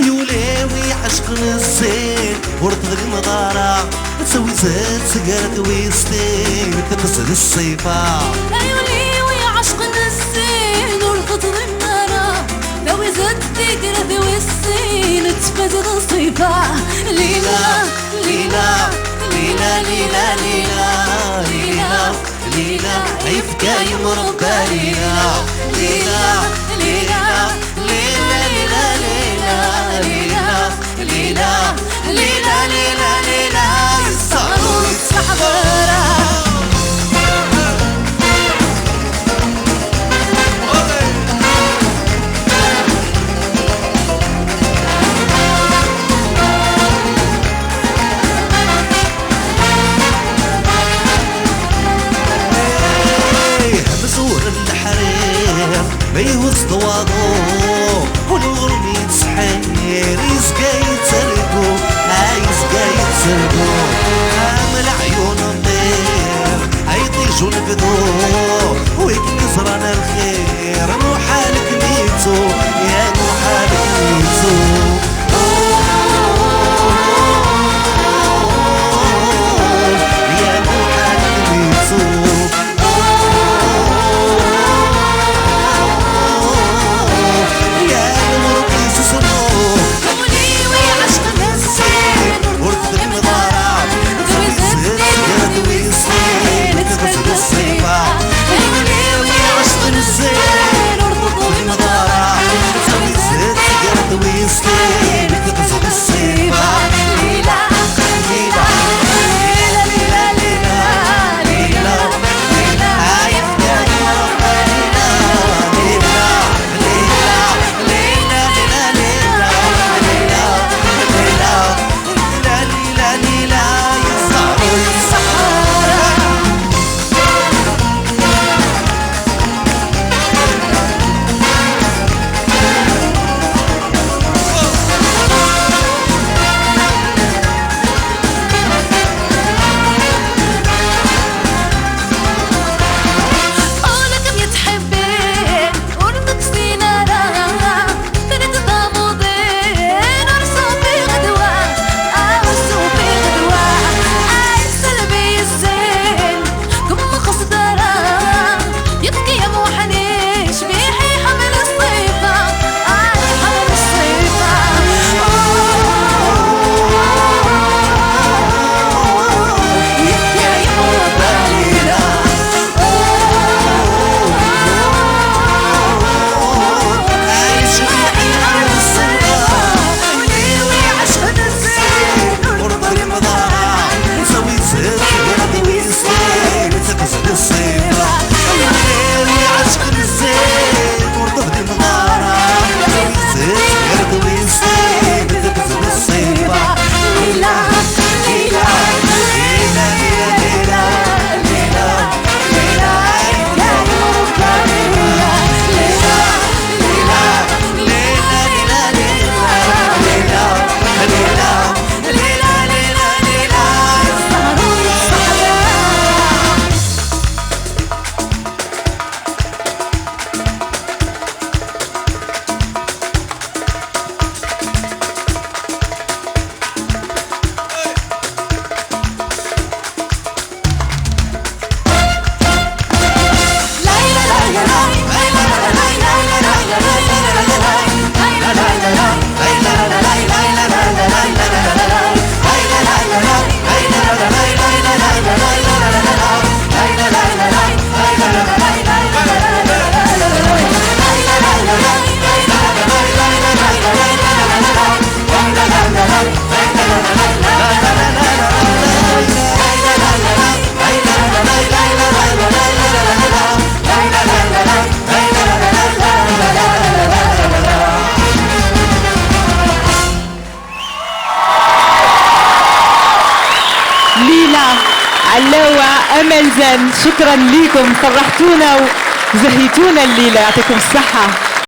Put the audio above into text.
يوليوي عشق الزين ورد غير مدارة تسوي زاد سكرت ويستين تبسد الصيفة يوليوي عشق الزين ورد غير مدارة تسوي زاد سكرت ويستين تبسد الصيفة ليلى ليلى ليلى ليلى ليلى ليلى ليلى عيفك يمرضى ليلى ليلى ليلى ليلى ليلى ليلى ليلى ليلى ليلى ليلى السهر والسحبرة بيوز ضواضو والغرمي تسحير يسقى يتسرقو يسقى يتسرقو عامل عيون الطير هيطيشو نبدو ويكنس رانا الخير نوحالك ميتو يا نوحالك ميتو يا نوحالك ميتو علوة أمل زن، شكرا لكم، فرحتونا وزهيتونا الليلة، يعطيكم الصحة.